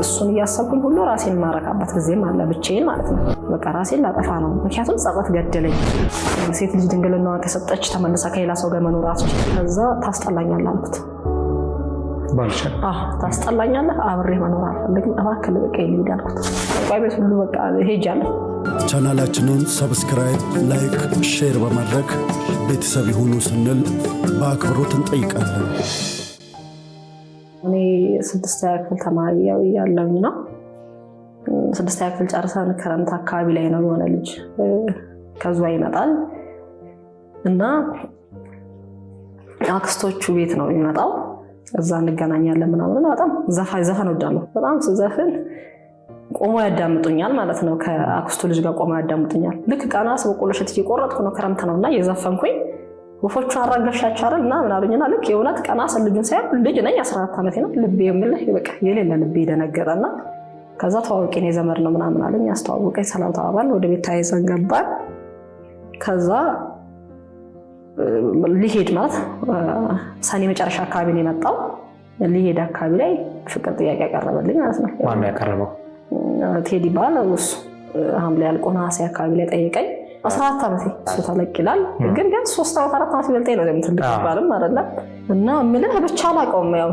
እሱን ያሰብኩኝ ሁሉ ራሴን ማረካበት ጊዜም አለ ብቻዬን ማለት ነው በቃ ራሴን ላጠፋ ነው ምክንያቱም ጸጸት ገደለኝ ሴት ልጅ ድንግልናዋ ተሰጠች ተመልሳ ከሌላ ሰው ጋር መኖር አትችልም ከዛ ታስጠላኛለህ አልኩት ባልሽ ታስጠላኛለህ አብሬ መኖር አልፈልግም እባክህ በቃ ይልኝ አልኩት ቆይ ቤት ሁሉ በቃ ሄጃለሁ ቻናላችንን ሰብስክራይብ ላይክ ሼር በማድረግ ቤተሰብ ይሁኑ ስንል በአክብሮት እንጠይቃለን እኔ 6ኛ ክፍል ተማሪ ያለኝ ነው 6ኛ ክፍል ጨርሰን ክረምት አካባቢ ላይ ነው የሆነ ልጅ ከዛ ይመጣል እና አክስቶቹ ቤት ነው የሚመጣው እዛ እንገናኛለን ምናምን በጣም ዘፈን ወዳለሁ በጣም ዘፈን ቆሞ ያዳምጡኛል ማለት ነው ከአክስቱ ልጅ ጋር ቆሞ ያዳምጡኛል ልክ ቀናስ በቆሎሸት እየቆረጥኩ ነው ክረምት ነውና የዘፈንኩኝ ወፎቹ አራገፍሻቸው አይደል እና ምን አሉኝና ልክ የእውነት ቀናስ ልጁን ሳይሆን ልጅ ነኝ 14 ዓመቴ ነው ልቤ የሚልህ በቃ የሌለ ልቤ ደነገረና ከዛ ተዋወቂኝ የዘመድ ነው ምናምን አለኝ አስተዋወቀኝ ሰላም ተባባል ወደ ቤት ታይዘን ገባን ከዛ ሊሄድ ማለት ሰኔ መጨረሻ አካባቢ ነው የመጣው ሊሄድ አካባቢ ላይ ፍቅር ጥያቄ ያቀረበልኝ ማለት ነው ማን ያቀረበው ቴዲ ባለውስ ሐምሌ ያልቆና አሲያ አካባቢ ላይ ጠየቀኝ 14 ዓመቴ እሱ ተለቅ ይላል ግን 3 ዓመት 4 ዓመት ይበልጠኝ ነው ለምን ትልቅ ይባልም አይደለም እና ምንም ብቻ አላቀውም ያው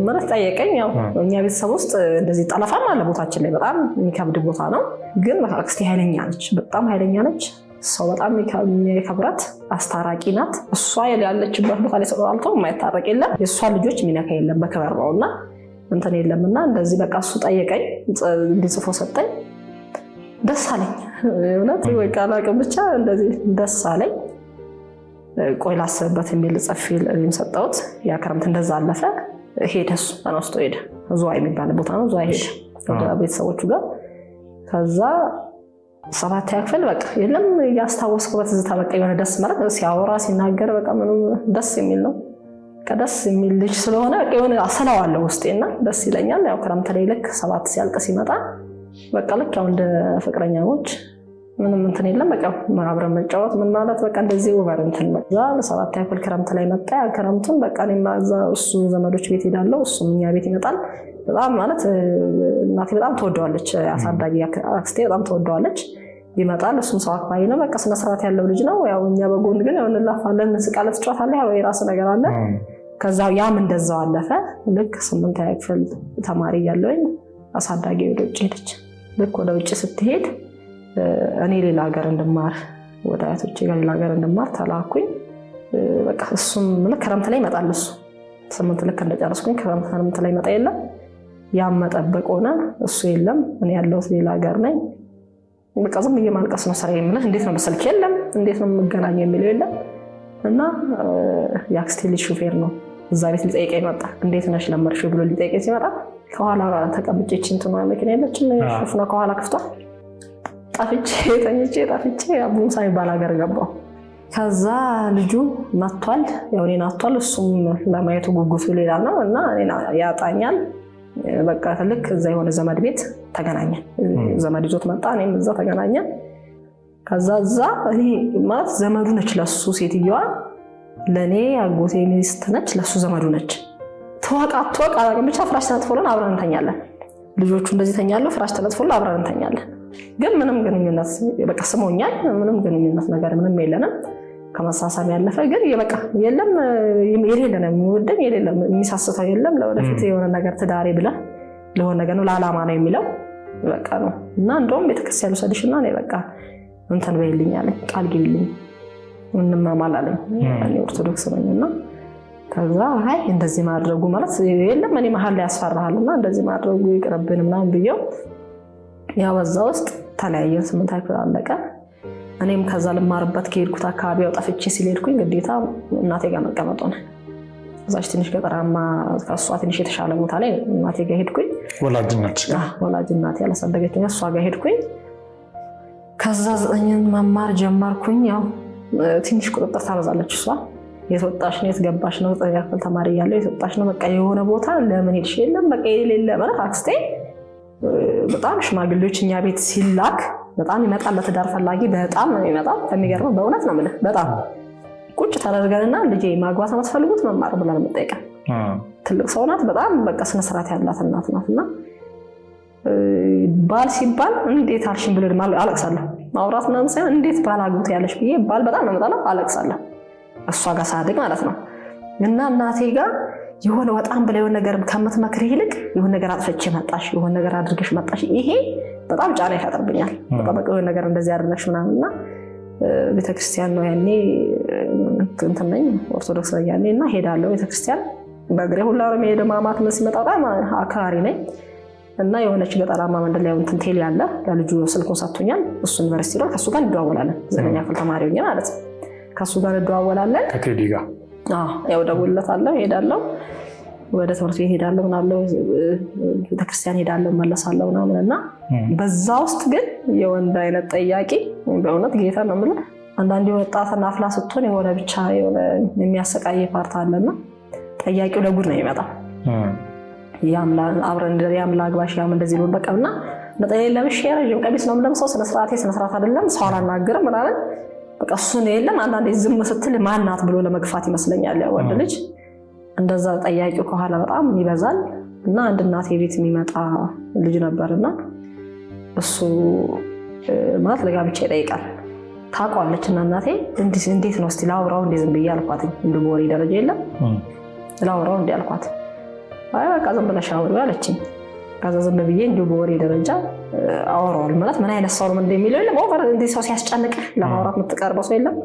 ማለት ጠየቀኝ ያው እኛ ቤተሰብ ውስጥ እንደዚህ ጠለፋም አለ ቦታችን ላይ በጣም የሚከብድ ቦታ ነው ግን አክስቴ ኃይለኛ ነች በጣም ኃይለኛ ነች ሰው በጣም የሚከብራት አስታራቂ ናት እሷ ያለችበት ቦታ ላይ ተጣልቶ የማይታረቅ የለም የሷ ልጆች ሚነካ የለም በከበር ነውና እንትን የለምና እንደዚህ በቃ እሱ ጠየቀኝ እንዲጽፎ ሰጠኝ ደስ አለኝ እውነት ወይ ቃላቀም ብቻ እንደዚህ ደስ አለኝ ቆይ ላስብበት የሚል ጽፌል ሰጠሁት ያ ክረምት እንደዛ አለፈ ሄደስ ተነስቶ ሄደ ዙዋይ የሚባል ቦታ ነው ዙዋይ ሄደ ወደ ቤተሰቦቹ ጋር ከዛ 7ኛ ክፍል በቃ የለም ያስታወስኩበት ዝታ በቃ የሆነ ደስ ማለት ሲያወራ ሲናገር በቃ ምንም ደስ የሚል ነው ከደስ የሚል ልጅ ስለሆነ በቃ የሆነ አሰላዋለሁ ውስጤና ደስ ይለኛል ያው ክረምት ላይ ልክ 7 ሲያልቅ ሲመጣ በቃ ልክ ያው እንደ ፍቅረኛሞች ምንም እንትን የለም በቃ አብረን መጫወት ምን ማለት በቃ እንደዚህ ኦቨር እንትን በዛ 7ኛ ክፍል ክረምት ላይ መጣ ክረምቱን በቃ እኔማ እዛ እሱ ዘመዶች ቤት ሄዳለሁ እሱም እኛ ቤት ይመጣል በጣም ማለት እናቴ በጣም ተወደዋለች አሳዳጊ አክስቴ በጣም ተወደዋለች ይመጣል እሱም ሰው አክባሪ ነው በቃ ስነ ስርዓት ያለው ልጅ ነው ያው እኛ በጎን ግን ያው እንላፋለን እንስቃለን ትጫወታለህ ያው የራስ ነገር አለ ከዛ ያም እንደዛው አለፈ ልክ 8ኛ ክፍል ተማሪ ያለውኝ አሳዳጊ ወደ ውጭ ሄደች ልክ ወደ ውጭ ስትሄድ እኔ ሌላ ሀገር እንድማር ወደ አያቶቼ ጋር ሌላ ሀገር እንድማር ተላኩኝ በቃ እሱም ክረምት ላይ ይመጣል እሱ 8 ልክ እንደጨረስኩኝ ክረምት ላይ መጣ የለም ያም መጠበቅ ሆነ እሱ የለም እኔ ያለሁት ሌላ ሀገር ነኝ በቃ ዝም ብዬ ማልቀስ ነው ስራዬ ማለት እንዴት ነው በስልክ የለም እንዴት ነው የምገናኘው የሚለው የለም እና የአክስቴ ልጅ ሹፌር ነው እዛ ቤት ሊጠይቀኝ መጣ እንዴት ነሽ ለመርሽ ብሎ ሊጠይቀኝ ሲመጣ ከኋላ ተቀምጬ እንትን ነው መኪና የለችም ሹፍና ከኋላ ከፍቷ ጠፍቼ አቡንሳ ይባል ሀገር ገባሁ ከዛ ልጁ መጥቷል ያው እኔን አጥቷል እሱም ለማየቱ ጉጉቱ ሌላ ነው እና እኔና ያጣኛል በቃ ልክ እዛ የሆነ ዘመድ ቤት ተገናኘን ዘመድ ይዞት መጣ እኔም እዛ ተገናኘን ከዛ እዛ እኔ ማለት ዘመዱ ነች ለሱ ሴትየዋ ለኔ አጎቴ ሚስት ነች ለሱ ዘመዱ ነች ተዋቃቶ ቃላቀም ብቻ ፍራሽ ተነጥፎልን አብረን እንተኛለን ልጆቹ እንደዚህ ተኛሉ ፍራሽ ተነጥፎልን አብረን እንተኛለን ግን ምንም ግንኙነት በቃ ስሞኛል ምንም ግንኙነት ነገር ምንም የለንም ከመሳሳም ያለፈ ግን በቃ የለም የሌለም የሚወደኝ የሌለም የሚሳስተው የለም ለወደፊት የሆነ ነገር ትዳሬ ብለ ለሆነ ነገር ነው ለዓላማ ነው የሚለው በቃ ነው እና እንደውም ቤተክርስቲያን ሰድሽና ነው በቃ እንትን በይልኝ አለኝ ቃል ግቢልኝ ምንም ማማላለኝ እኔ ኦርቶዶክስ ነኝና ከዛ አይ እንደዚህ ማድረጉ ማለት የለም እኔ መሐል ላይ ያስፈራሃልና እንደዚህ ማድረጉ ይቅርብን ምናምን ብየው ያው በዛ ውስጥ ተለያየን 8ኛ ክፍል አለቀ እኔም ከዛ ልማርበት ከሄድኩት አካባቢ ጠፍቼ ሲልሄድኩኝ ግዴታ እናቴ ጋር መቀመጥ ሆነ እዛች ትንሽ ገጠራማ ከሷ ትንሽ የተሻለ ቦታ ላይ እናቴ ጋር ሄድኩኝ ወላጅ እናቴ ያላሳደገችኝ እሷ ጋር ሄድኩኝ ከዛ 9ን መማር ጀመርኩኝ ያው ትንሽ ቁጥጥር ታበዛለች እሷ የተወጣሽ ነው የተገባሽ ነው 9ኛ ክፍል ተማሪ ያለው የተወጣሽ ነው በቃ የሆነ ቦታ ለምን ሄድሽ የለም በቃ የሌለ ማለት አክስቴ በጣም ሽማግሌዎች እኛ ቤት ሲላክ በጣም ይመጣል ለትዳር ፈላጊ በጣም ነው ይመጣል ከሚገርመው በእውነት ነው ማለት በጣም ቁጭ ተደርገንና ልጄ ማግባት አትፈልጉት መማር ብለን መጠየቅ ትልቅ ሰው ናት በጣም በቃ ስነ ስርዓት ያላት እናት ናትና ባል ሲባል እንዴት አልሽኝ ብሎ አለቅሳለሁ። ማውራት ምናምን ሳይሆን እንዴት ባል አግብቶ ያለሽ ብዬ ባል በጣም ነው የምጠላው፣ አለቅሳለሁ። እሷ ጋር ሳድግ ማለት ነው። እና እናቴ ጋር የሆነ በጣም ብላ የሆነ ነገር ከምትመክር ይልቅ የሆነ ነገር አጥፍቼ መጣሽ፣ የሆነ ነገር አድርገሽ መጣሽ፣ ይሄ በጣም ጫና ይፈጥርብኛል። በቃ የሆነ ነገር እንደዚህ አድርገሽ ምናምንና ቤተክርስቲያን ነው ያኔ እንትን ነኝ ኦርቶዶክስ ላይ ያኔ እና ሄዳለሁ ቤተክርስቲያን በእግሬ ሁላ ነው የምሄደው። ማማት ምን ሲመጣ በጣም አክራሪ ነኝ እና የሆነች ገጠራማ መንደር ላይ እንትን ቴሌ ያለ ለልጁ ስልኩን ሰጥቶኛል። እሱ ዩኒቨርሲቲ ነው፣ ከሱ ጋር እንደዋወላለን። 9ኛ ክፍል ተማሪ ሆኜ ማለት ነው። ከሱ ጋር እንደዋወላለን። ከቴዲ ጋር ያው ደውልለታለሁ፣ ሄዳለሁ፣ ወደ ትምህርት ቤት ሄዳለሁ ምናምን፣ ቤተክርስቲያን ሄዳለሁ፣ መለሳለሁ ምናምን እና በዛ ውስጥ ግን የወንድ አይነት ጠያቂ በእውነት ጌታ ነው የምልህ። አንዳንዴ ወጣትና አፍላ ስትሆን የሆነ ብቻ የሆነ የሚያሰቃይ ፓርት አለና ጠያቂው ለጉድ ነው የሚመጣው። አብረን ያምላ አግባሽ ያም እንደዚህ ነው በቃና ነጠላ ለብሼ ረጅም ቀሚስ ነው የምለብሰው። ስነ ስርዓት አይደለም፣ ሰው አላናግርም ምናምን በቃ እሱ ነው የለም። አንዳንዴ ዝም ስትል ማናት ብሎ ለመግፋት ይመስለኛል ያው ወንድ ልጅ እንደዛ ጠያቂው ከኋላ በጣም ይበዛል። እና አንድ እናቴ ቤት የሚመጣ ልጅ ነበርና እሱ ማለት ለጋብቻ ይጠይቃል። ታውቀዋለች እና እናቴ እንዴት ነው እስቲ ላውራው እንዴ ዝም ብዬ አልኳት። እንደ ቦሪ ደረጃ የለም ላውራው እንዴ አልኳት። አይ በቃ ዝም ብለሽ አውሪው አለችኝ። ከዛ ዝም ብዬ እንዲሁ በወሬ ደረጃ አወራዋል። ማለት ምን አይነት ሰው ነው እንደሚለው የለም። ኦቨር እንደ ሰው ሲያስጨንቅህ ለማውራት የምትቀርበው ሰው የለም።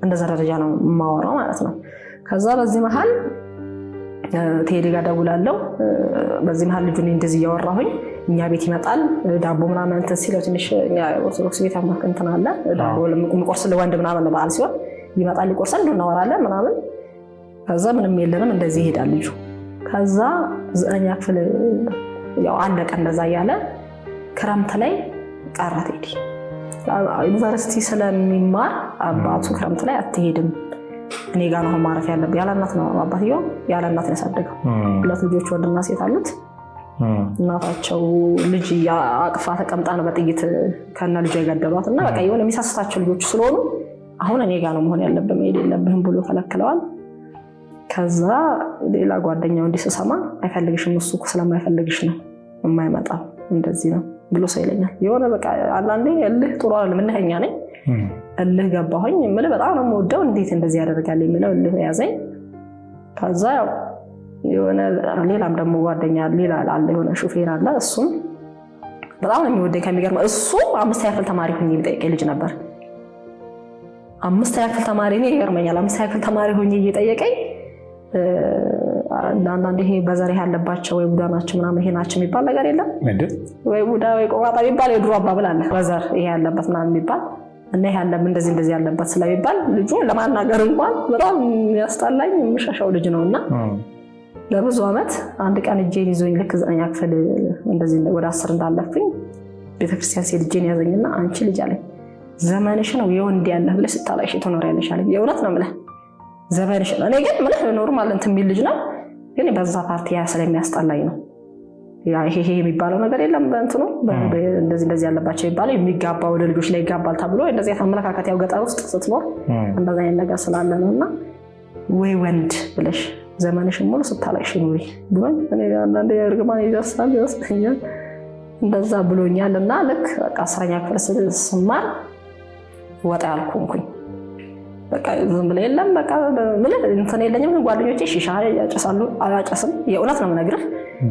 እንደዛ ደረጃ ነው የማወራው ማለት ነው። ከዛ በዚህ መሀል ቴዲ ጋር ደውላለሁ። በዚህ መሀል ልጁን እንደዚህ እያወራሁኝ እኛ ቤት ይመጣል። ዳቦ ምናምን እንትን ሲለው ትንሽ ኦርቶዶክስ ቤት አማክ እንትን አለ። ዳቦ ለምቆርስ ለወንድ ምናምን ነው በዓል ሲሆን ይመጣል፣ ይቆርሳል፣ እናወራለን ምናምን። ከዛ ምንም የለንም እንደዚህ ይሄዳል ልጁ። ከዛ 9ኛ ክፍል ያው አለቀ እንደዛ እያለ ክረምት ላይ ቀረ ቴዲ። ዩኒቨርሲቲ ስለሚማር አባቱ ክረምት ላይ አትሄድም እኔ ጋር ነው ማረፍ ያለብህ። ያለ እናት ነው አባትየው፣ ያለ እናት ነው ያሳደገው። 2 ልጆች ወንድና ሴት አሉት። እናታቸው ልጅ አቅፋ ተቀምጣ ነው በጥይት ከነ ልጇ የገደሏት። እና በቃ የሆነ የሚሳስታቸው ልጆች ስለሆኑ አሁን እኔ ጋር ነው መሆን ያለብህ መሄድ የለብህም ብሎ ከለክለዋል። ከዛ ሌላ ጓደኛው እንዲስሰማ አይፈልግሽም እሱ ስለማይፈልግሽ ነው የማይመጣው እንደዚህ ነው ብሎ ሰው ይለኛል። የሆነ በቃ አንዳንዴ እልህ ጥሩ አይደለም። እልህኛ ነኝ፣ እልህ ገባሁኝ። የምልህ በጣም ነው የምወደው፣ እንዴት እንደዚህ ያደርጋል የሚለው እልህ ያዘኝ። ከዛ ያው የሆነ ሌላም ደግሞ ጓደኛ ሌላ አለ፣ የሆነ ሹፌር አለ። እሱም በጣም ነው የሚወደኝ። ከሚገርመው እሱ 5ኛ ክፍል ተማሪ ሆኜ የሚጠይቀኝ ልጅ ነበር። 5ኛ ክፍል ተማሪ ነው ይገርመኛል። 5ኛ ክፍል ተማሪ ሆኜ እየጠየቀኝ አንዳንድ ይሄ በዘር ያለባቸው ወይ ቡዳ ናቸው ምናምን ይሄ ናቸው የሚባል ነገር የለም ወይ ቡዳ ወይ ቆራጣ የሚባል የድሮ አባባል አለ። በዘር ይሄ ያለበት ምናምን የሚባል እና ይሄ ያለም እንደዚህ ያለበት ስለሚባል ልጁ ለማናገር እንኳን በጣም የሚያስጠላኝ የሚሻሻው ልጅ ነውና ለብዙ አመት አንድ ቀን እጄን ይዞኝ ልክ 9ኛ ክፍል እንደዚህ ወደ 10 እንዳለፍኝ ቤተክርስቲያን ሲሄድ እጄን ያዘኝና አንቺ ልጅ አለኝ ዘመንሽ ነው የወንድ ያለህ ብለሽ ስታላሽ ትኖሪያለሽ አለኝ። የእውነት ነው የምልህ ዘመንሽ ነው። እኔ ግን ምንም ኖርማል እንትን የሚል ልጅ ነው፣ ግን በዛ ፓርቲ ያ ስለሚያስጠላኝ ነው። ያ ይሄ የሚባለው ነገር የለም በእንትኑ እንደዚህ ያለባቸው ይባላል። የሚጋባ ወደ ልጆች ላይ ይጋባል ተብሎ እንደዚህ አመለካከት ያው ገጠር ውስጥ ስትኖር እንደዛ አይነት ነገር ስላለ ነውና ወይ ወንድ ብለሽ ዘመንሽን ሙሉ ስታላሽ ኑሪ ብሎኝ እኔ አንዳንዴ እርግማን ይደርሳል እንደዛ ብሎኛልና ልክ በቃ 10ኛ ክፍል ስማር ወጣ ያልኩኝ በቃ ዝም ብለ የለም በቃ ምን እንትን የለኝም። ጓደኞቼ ሺሻ ያጨሳሉ፣ አላጨስም። የእውነት ነው የምነግርህ።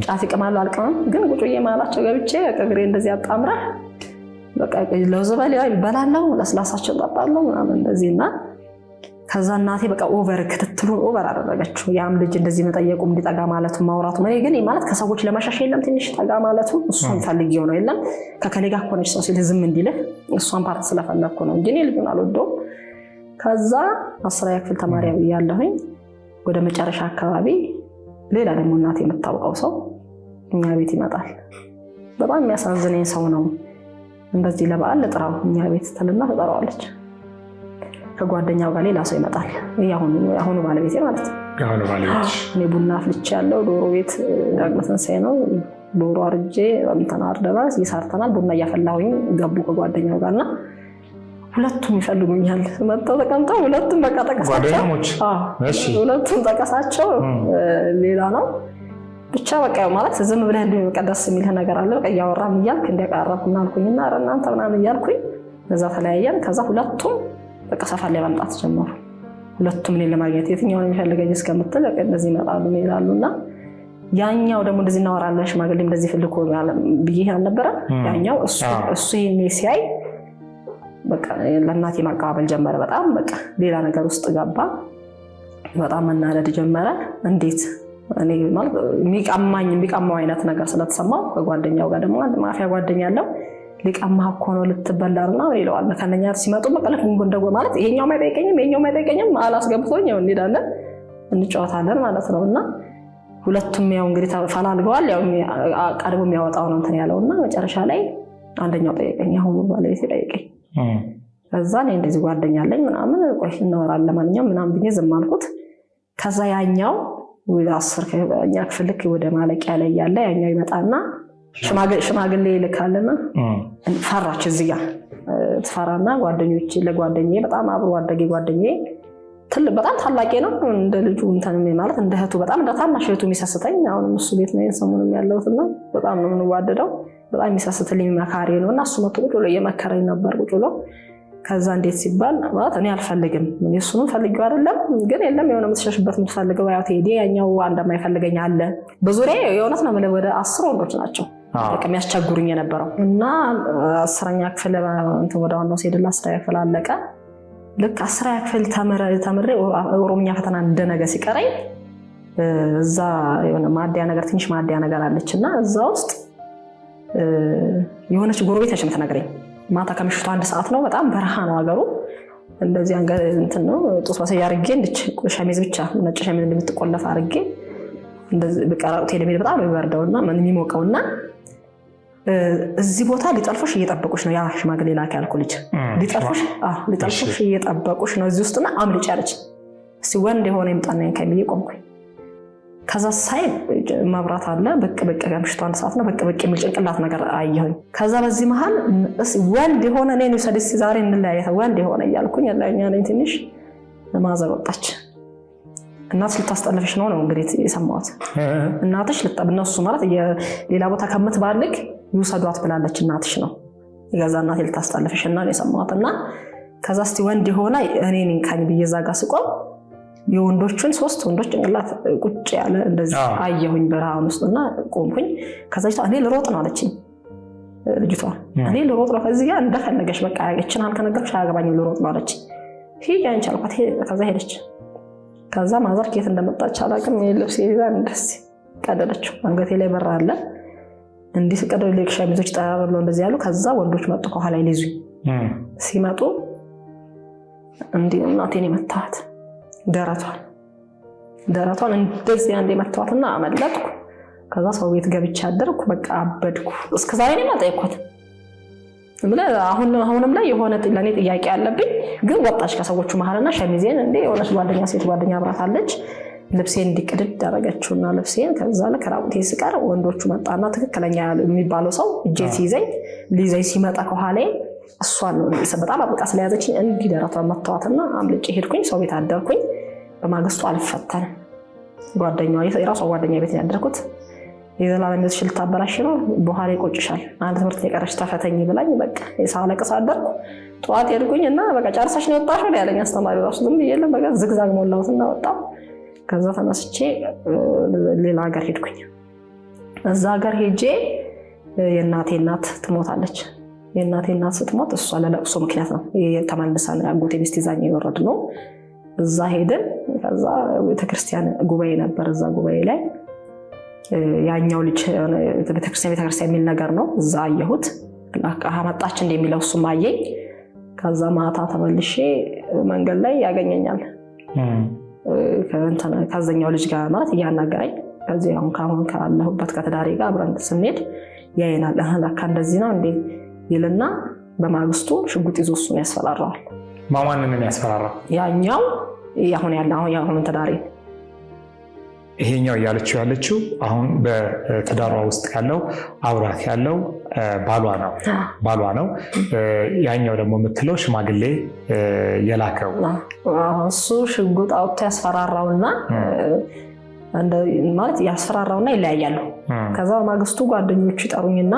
ጫት ይቅማሉ፣ አልቅምም። ግን ቁጭዬ ማላቸው ገብቼ እግሬ እንደዚህ አጣምራ በቃ ለውዝ በላለው ለስላሳቸው ጠጣለው ምናምን እንደዚህና ከዛ እናቴ በቃ ኦቨር ክትትሉን ኦቨር አደረገችው። ያም ልጅ እንደዚህ መጠየቁ እንዲጠጋ ማለቱ ማውራቱ እኔ ግን ማለት ከሰዎች ለማሻሽ የለም ትንሽ ጠጋ ማለቱ እሱን ፈልጌው ነው። የለም ከከሌጋ ኮነች ሰው ሲል ዝም እንዲልህ እሷን ፓርት ስለፈለኩ ነው እንጂ እኔ ልጁን አልወደውም። ከዛ 10ኛ ክፍል ተማሪ ያለሁኝ ወደ መጨረሻ አካባቢ ሌላ ደግሞ እናቴ የምታውቀው ሰው እኛ ቤት ይመጣል። በጣም የሚያሳዝነኝ ሰው ነው። እንደዚህ ለበዓል ልጥራው እኛ ቤት ትልና ትጠራዋለች። ከጓደኛው ጋር ሌላ ሰው ይመጣል። ያሁኑ ባለቤቴ ማለት ነው። ያሁኑ ባለቤት እኔ ቡና አፍልቼ ያለው ዶሮ ቤት ዳግመ ትንሣኤ ነው። ዶሮ አርጄ እንትን አርደባ ይሰርተናል። ቡና እያፈላሁኝ ገቡ ከጓደኛው ጋርና ሁለቱም ይፈልጉኛል። መጥተው ተቀምጠው ሁለቱም በቃ ጠቀሳቸው። ሁለቱም ጠቀሳቸው ሌላ ነው። ብቻ በቃ ማለት ዝም ብለህ እንደቀደስ የሚልህ ነገር አለ። በቃ እያወራም እያልክ እንዲያቀራረብና አልኩኝና ኧረ እናንተ ምናምን እያልኩኝ በዛ ተለያየን። ከዛ ሁለቱም በቃ ሰፈር ላይ መምጣት ጀመሩ። ሁለቱም እኔን ለማግኘት የትኛውን የሚፈልገኝ እስከምትል በቃ እንደዚህ ይመጣሉ ይላሉና ያኛው ደግሞ እንደዚህ እናወራለን ሽማግሌ እንደዚህ ፈልኮ ብዬ አልነበረ ያኛው እሱ ይሄን ሲያይ በቃ ለእናቴ ማቀባበል ጀመረ። በጣም በቃ ሌላ ነገር ውስጥ ገባ። በጣም መናደድ ጀመረ። እንዴት እኔ ማለት የሚቀማው አይነት ነገር ስለተሰማው ከጓደኛው ጋር ደግሞ አንድ ማፊያ ጓደኛ አለው ሊቀማህ እኮ ነው ልትበላር ነው ይለዋል። ከነኛ ሲመጡ መቀለፍ እንደው ማለት ይሄኛው ማይጠይቀኝም አላስገብቶኝ ያው እንሄዳለን እንጫወታለን ማለት ነውና ሁለቱም ያው እንግዲህ ተፈላልገዋል። ያው ቀድሞ የሚያወጣው ነው እንትን ያለውና መጨረሻ ላይ አንደኛው ጠየቀኝ። አሁን ባለቤቴ ጠየቀኝ። ከዛ እኔ እንደዚህ ጓደኛ አለኝ ምናምን ቆይ እናወራለን ለማንኛውም ምናምን ብዬ ዝም አልኩት። ከዛ ያኛው ወደ 10ኛ ክፍል ወደ ማለቂያ ላይ ያለ ያኛው ይመጣና ሽማግሌ ይልካልና ፈራች። እዚህ ጋር ትፈራና ለጓደኛዬ በጣም አብሮ አደጌ ጓደኛዬ በጣም ታላቄ ነው እንደ ልጁ እንትን ማለት እንደ እህቱ በጣም እንደ ታናሽ እህቱ የሚሰስተኝ አሁንም እሱ ቤት ነው ሰሞኑን ያለሁትና በጣም ነው የምንዋደደው። በጣም የሚሰስትልኝ መካሪ ነውና እሱ መጥቶ ቁጭ ብሎ እየመከረኝ ነበር ቁጭ ብሎ። ከዛ እንዴት ሲባል ማለት እኔ አልፈልግም እሱንም ፈልጌው አይደለም ግን የለም የሆነ የምትሸሽበት የምትፈልገው ያው ቴዲ ያኛው እንደማይፈልገኝ አለ። በዙሪያ የእውነት ነው የምልህ ወደ 10 ወንዶች ናቸው በቃ የሚያስቸግሩኝ የነበረው እና 10ኛ ክፍል እንትን ወደ ዋናው ሲሄድላ 10ኛ ክፍል አለቀ። ልክ 10ኛ ክፍል ተምሬ ኦሮምኛ ፈተና እንደነገ ሲቀረኝ እዛ የሆነ ማዲያ ነገር ትንሽ ማዲያ ነገር አለችና እዛ ውስጥ የሆነች ጎረቤት ነች የምትነግረኝ። ማታ ከምሽቱ 1 ሰዓት ነው። በጣም በረሃ ነው ሀገሩ። እንደዚህ እንትን ነው ጡት ማሰያ አድርጌ እንድች ሸሚዝ ብቻ ነጭ ሸሚዝ እንደምትቆለፍ አድርጌ እንደዚህ በቀራውቴ ለሚል በጣም የሚበርደውና ምን የሚሞቀውና እዚህ ቦታ ሊጠልፉሽ እየጠበቁሽ ነው ያ ሽማግሌ ላክ ያልኩ ልጅ ሊጠልፉሽ እየጠበቁሽ ነው እዚህ ውስጥና አምልጭ ያለች። እስቲ ወንድ የሆነ ይምጣና ከሚዬ ቆምኩኝ። ከዛ ሳይ መብራት አለ በቅ ከምሽቱ 1 ሰዓት ነው በቅ የሚል ጭንቅላት ነገር አየሁኝ። ከዛ በዚህ መሃል ወንድ የሆነ እኔ ነው ሰደስ ዛሬ እንለያየታ ወንድ የሆነ እያልኩኝ ያለኛ ነኝ ትንሽ ማዘር ወጣች። እናትሽ ልታስጠልፍሽ ነው እንግዲህ የሰማሁት። እናትሽ እነሱ ማለት ሌላ ቦታ ከምትባልግ ይውሰዷት ብላለች እናትሽ ነው የገዛ እናቴ ልታስጠልፍሽ እና ነው የሰማሁትና ከዛ እስቲ ወንድ የሆነ እኔ ነኝ ካኝ ብዬ ዛጋ ስቆም የወንዶቹን 3 ወንዶች ጭንቅላት ቁጭ ያለ እንደዚህ አየሁኝ በረሃውን ውስጥና ቆምኩኝ። ከዛ እኔ ልሮጥ ነው አለችኝ ልጅቷ። እኔ ልሮጥ ነው ከዚህ ጋር እንደፈለገሽ በቃ እቺን አልከነገርኩሽ አያገባኝም ልሮጥ ነው አለችኝ። ሂጂ አንቺ አልኳት። ከዛ ሄደች። ከዛ ማዘር ከየት እንደመጣች አላውቅም። ልብስ ይዛ እንደዚህ ቀደደችው። አንገቴ ላይ በር አለ እንዲህ ቀደው ልክ ሸሚዞች ጠራር ብለው እንደዚህ ያሉ። ከዛ ወንዶች መጡ ከኋላ ይዙኝ። ሲመጡ እንዲህ እናቴን መታዋት ደረቷን እንደዚህ አንዴ መታዋትና አመለጥኩ። ከዛ ሰው ቤት ገብቻ አደርኩ። በቃ አበድኩ። እስከዛሬ ነው ማጠይኳት አሁንም ላይ የሆነ ለኔ ጥያቄ አለብኝ። ግን ወጣች ከሰዎቹ መሃልና ሸሚዜን እንዴ የሆነች ጓደኛ ሴት ጓደኛ አብራት አለች ልብሴን እንዲቅድድ ያደረገችውና ልብሴን ከዛ ለከራውቴ ስቀር ወንዶቹ መጣና ትክክለኛ የሚባለው ሰው እጄን ሊይዘኝ ሲመጣ ከኋላ እሷን በጣም አጥብቃ ስለያዘችኝ እንዲህ ደረቷን መታዋትና አምልጬ ሄድኩኝ። ሰው ቤት አደርኩኝ። በማግስቱ አልፈተንም። የራሷ ጓደኛ ቤት ያደርኩት የዘላለም ቤት ሽል ታበላሽ ነው በኋላ ይቆጭሻል አንድ ትምህርት የቀረች ተፈተኝ ብላኝ በቃ የሳለቀስ አደርኩ። ጠዋት ሄድኩኝና በቃ ጨርሰሽ ነው ወጣሽው ያለኝ አስተማሪው ራሱ ዝም ብዬለም በቃ ዝግዛግ ሞላውትና ወጣው። ከዛ ተነስቼ ሌላ ሀገር ሄድኩኝ። እዛ ሀገር ሄጄ የእናቴ እናት ትሞታለች። የእናቴ እናት ስትሞት እሷ ለለቅሶ ምክንያት ነው ተመልሰን አጎቴ ሚስት ይዛኝ የወረድ ነው። እዛ ሄድን። ከዛ ቤተክርስቲያን ጉባኤ ነበር። እዛ ጉባኤ ላይ ያኛው ልጅ ቤተክርስቲያን የሚል ነገር ነው። እዛ አየሁት። መጣች እንደሚለው እሱም አየኝ። ከዛ ማታ ተመልሼ መንገድ ላይ ያገኘኛል ከዛኛው ልጅ ጋር ማለት እያናገረኝ ከዚህ አሁን ካለሁበት ከትዳሬ ጋር አብረን ስንሄድ ያየናል። ለካ እንደዚህ ነው እንዴ ይልና በማግስቱ ሽጉጥ ይዞ እሱን ያስፈራራዋል። ማማንን ያስፈራራው ያኛው አሁን ትዳሬ ይሄኛው ያለችው አሁን በትዳሯ ውስጥ ያለው አብራት ያለው ባሏ ነው። ያኛው ደግሞ የምትለው ሽማግሌ የላከው እሱ ሽጉጥ አውጥቶ ያስፈራራውና ማለት ያስፈራራውና ይለያያሉ። ከዛ ማግስቱ ጓደኞቹ ይጠሩኝና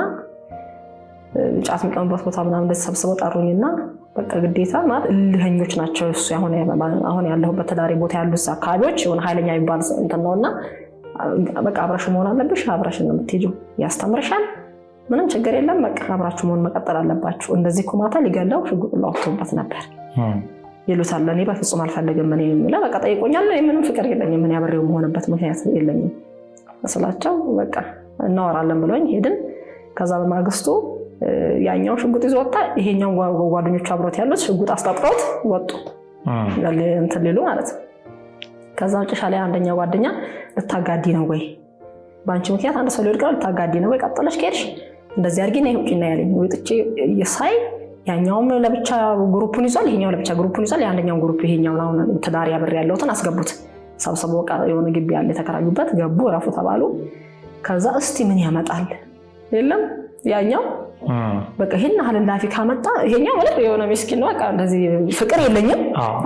ጫት የሚቀሙበት ቦታ ምናምን እንደዚህ ሰብስበው ጠሩኝና በቃ ግዴታ ማለት እልህኞች ናቸው። እሱ አሁን ያለሁበት ተዳሪ ቦታ ያሉት አካባቢዎች የሆነ ኃይለኛ የሚባል እንትን ነውና በቃ አብረሽ መሆን አለብሽ፣ አብረሽን ነው የምትሄጂው፣ ያስተምርሻል፣ ምንም ችግር የለም፣ በቃ አብራችሁ መሆን መቀጠል አለባችሁ። እንደዚህ እኮ ማታ ሊገለው ሽጉጥ አውጥቶበት ነበር ይሉታል። እኔ በፍጹም አልፈልግም። እኔ የምለው በቃ ጠይቆኛል፣ ምንም ፍቅር የለኝም፣ ምን ያብሬው መሆንበት ምክንያት የለኝም ስላቸው በቃ እናወራለን ብሎኝ ሄድን። ከዛ በማግስቱ ያኛው ሽጉጥ ይዞ ወጣ። ይሄኛው ጓደኞቹ አብሮት ያሉት ሽጉጥ አስታጥቀውት ወጡ እንትን ሊሉ ማለት ነው። ከዛ መጨረሻ ላይ አንደኛው ጓደኛ ልታጋዲ ነው ወይ በአንቺ ምክንያት አንድ ሰው ሊወድቅ ልታጋዲ ነው ወይ ቀጥለሽ ከሄድሽ እንደዚህ አድርጊ ነው ውጪና ያለኝ። ወጥቼ የሳይ ያኛውም ለብቻ ግሩፑን ይዟል፣ ይሄኛው ለብቻ ግሩፑን ይዟል። ያንደኛው ግሩፕ ይሄኛውን አሁን ተዳሪ አብሬ ያለውትን አስገቡት። ሰብስበው የሆነ ግቢ ያለ የተከራዩበት ገቡ፣ ረፉ ተባሉ። ከዛ እስቲ ምን ያመጣል የለም ያኛው በቃ ይሄን ሀላፊ ካመጣ ይሄኛው ማለት የሆነ ምስኪን ነው። በቃ እንደዚህ ፍቅር የለኝም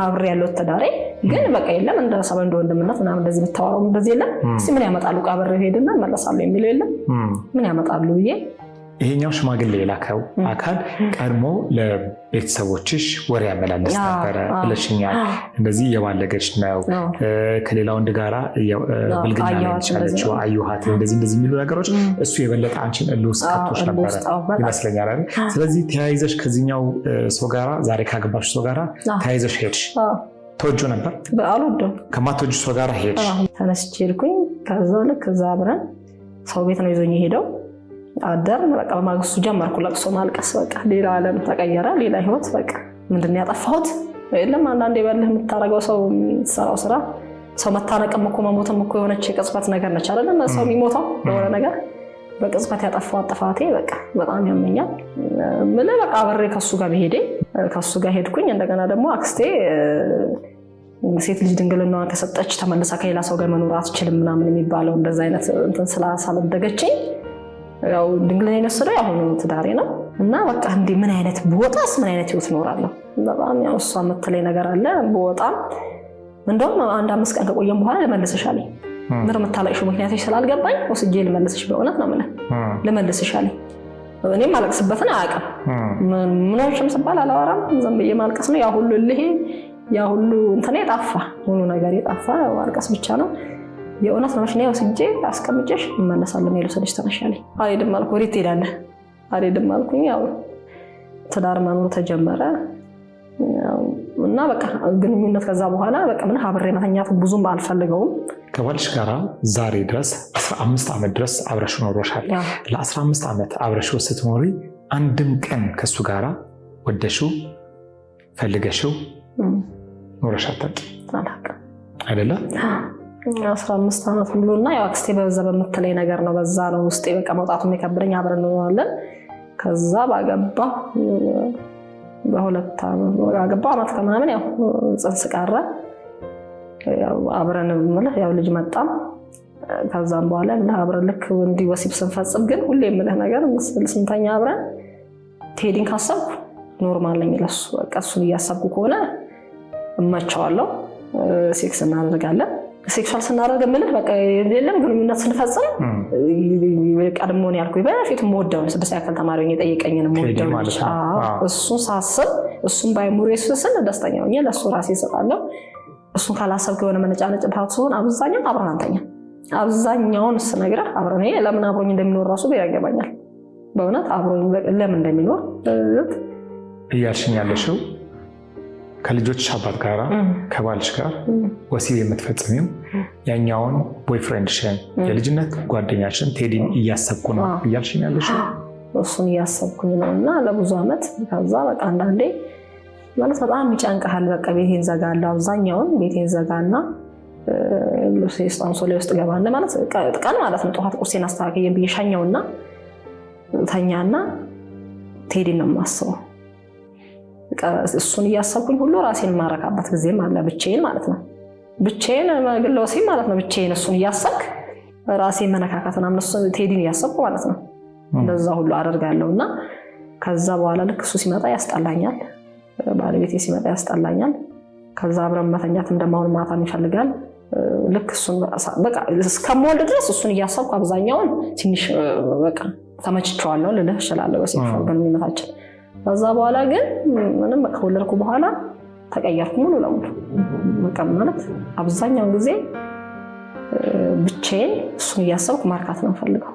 አብሬ ያለው ተዳሪ ግን በቃ የለም እንደ ሰበ እንደ ወንድምነት ምናምን እንደዚህ ብታወራው እንደዚህ የለም። እስቲ ምን ያመጣሉ ቀብሬ ሄድና መለሳለሁ የሚለው የለም። ምን ያመጣሉ ብዬ ይሄኛው ሽማግሌ የላከው አካል ቀድሞ ለቤተሰቦችሽ ወሬ ያመላለስ ነበረ ብለሽኛል። እንደዚህ የባለገች ነው ከሌላ ወንድ ጋራ ብልግና ላይ ተቻለችው አዩሃት እንደዚህ የሚሉ ነገሮች እሱ የበለጠ አንቺን እልውስ ከቶሽ ነበረ ይመስለኛል አይደል? ስለዚህ ተያይዘሽ ከዚህኛው ሰው ጋራ ዛሬ ካገባሽ ሰው ጋራ ተያይዘሽ ሄድሽ። ተወጁ ነበር? አልወደውም። ከማትወጁ ሰው ጋራ ሄድሽ? ተነስቼ ሄድኩኝ። ከዛ ልክ እዛ አብረን ሰው ቤት ነው ይዞኝ ሄደው አደር በቃ በማግስቱ ጀመርኩ ለቅሶ ማልቀስ። በቃ ሌላ ዓለም ተቀየረ፣ ሌላ ህይወት። በቃ ምንድን ያጠፋሁት የለም። አንዳንዴ በልህ የምታረገው ሰው የምትሰራው ስራ ሰው መታነቅም እኮ መሞትም እኮ የሆነች የቅጽበት ነገር ነች አይደለም? ሰው የሚሞተው በሆነ ነገር በቅጽበት ያጠፋው ጥፋቴ በቃ በጣም ያመኛል። ምን በቃ አብሬ ከሱ ጋር በሄዴ ከሱ ጋር ሄድኩኝ። እንደገና ደግሞ አክስቴ ሴት ልጅ ድንግልናዋን ከሰጠች ተመልሳ ከሌላ ሰው ጋር መኖር አትችልም ምናምን የሚባለው እንደዛ አይነት እንትን ስላሳደገችኝ ያው ድንግልና የነሰደው ያሁኑ ትዳሬ ነው እና በቃ እንዴ ምን አይነት ቦታስ ምን አይነት ህይወት እኖራለሁ። በጣም ያው እሷ የምትለኝ ነገር አለ። በጣም እንደውም አንድ 5 ቀን ከቆየም በኋላ ልመልስሽ አለኝ። ምር የምታለቅሽው ምክንያትሽ ስላልገባኝ ወስጄ ልመልስሽ፣ በእውነት ነው የምልህ ልመልስሽ አለኝ። እኔም ማለቅስበትን አያውቅም። ምን ሆነሽም ስባል አላወራም፣ ዝም ብዬ ማልቀስ ነው። ያ ሁሉ ልሄ ያ ሁሉ እንትን የጠፋ ሁሉ ነገር የጠፋ ማልቀስ ብቻ ነው። የእውነት ነው እኔ ወስጄ አስቀምጬሽ እመለሳለሁ ነው ልሰደሽ ተነሻለኝ። አልሄድም አልኩ። ወዴት ትሄዳለህ? አልሄድም አልኩኝ። ያው ትዳር መኖር ተጀመረ እና በቃ ግንኙነት ከዛ በኋላ በቃ ምን አብሬ መተኛት ብዙም አልፈልገውም። ከባልሽ ጋራ ዛሬ ድረስ 15 ዓመት ድረስ አብረሽ ኖሮሻል። ለ15 ዓመት አብረሽ ስትኖሪ አንድም ቀን ከሱ ጋራ ወደሽው ፈልገሽው ኖረሽ አታውቂም አይደለ? 15 ዓመት ሙሉና ያው አክስቴ በዛ በመተለይ ነገር ነው። በዛ ነው ውስጤ በቃ መውጣቱም የከበደኝ። አብረን እንሆናለን። ከዛ ባገባ በሁለት ዓመት ከምናምን ያው ጽንስ ቀረ። ያው አብረን ማለት ያው ልጅ መጣ። ከዛም በኋላ አብረን ልክ እንዲህ ወሲብ ስንፈጽም ግን ሁሌ የምልህ ነገር ስንተኛ አብረን ቴዲን ካሰብኩ ኖርማል ነኝ ለሱ። በቃ እሱን እያሰብኩ ከሆነ እመቸዋለሁ። ሴክስ እናደርጋለን። ሴክሹዋል ስናደርግ የምልህ በቃ የለም ግንኙነት ስንፈጽም ቀድሞ ነው ያልኩኝ። በፊት የምወደውን 6ኛ ክፍል ተማሪ ሆኜ የጠየቀኝን የምወደውን እሱን ሳስብ እሱን ባይሙሬ ስስል ደስተኛ ሆኜ ለእሱ ራሴ እሰጣለሁ። እሱን ካላሰብክ የሆነ መነጫነጭ ባት ሲሆን አብዛኛው አብረን አንተኛ። አብዛኛውን ስነግርህ አብረን ለምን አብሮኝ እንደሚኖር ራሱ ያገባኛል። በእውነት አብሮኝ ለምን እንደሚኖር እያልሽኝ ያለሽው ከልጆች አባት ጋራ ከባልሽ ጋር ወሲብ የምትፈጽሚው ያኛውን ቦይፍሬንድሽን የልጅነት ጓደኛሽን ቴዲን እያሰብኩ ነው እያልሽኝ ያለሽው? እሱን እያሰብኩኝ ነው እና ለብዙ ዓመት ከዛ በቃ አንዳንዴ ማለት በጣም ይጨንቀሃል። በቃ ቤቴን ዘጋለሁ። አብዛኛውን ቤቴን ዘጋና ልብሴ አንሶላ ውስጥ ገባና ማለት ቀን ማለት ነው ጠዋት ቁርሴን አስተካክዬ ብዬ ሻኛውና ተኛና ቴዲን ነው የማስበው። እሱን እያሰብኩኝ ሁሉ ራሴን ማረካበት ጊዜም አለ። ብቻዬን ማለት ነው ብቻዬን ግለወሲ ማለት ነው ብቻዬን እሱን እያሰብክ ራሴን መነካካትና እሱን ቴዲን እያሰብኩ ማለት ነው እንደዛ ሁሉ አደርጋለሁና ከዛ በኋላ ልክ እሱ ሲመጣ ያስጠላኛል። ባለቤቴ ሲመጣ ያስጠላኛል። ከዛ አብረን መተኛት እንደማውን ማታም ይፈልጋል። ልክ እሱን በቃ እስከምወልድ ድረስ እሱን እያሰብኩ አብዛኛውን ትንሽ በቃ ተመችቼዋለሁ ልልህ እችላለሁ በሴክሹዋል ግንኙነታችን። ከዛ በኋላ ግን ምንም ከወለድኩ በኋላ ተቀየርኩ ሙሉ ለሙሉ። በቃ ማለት አብዛኛውን ጊዜ ብቻዬን እሱን እያሰብኩ ማርካት ነው ፈልገው።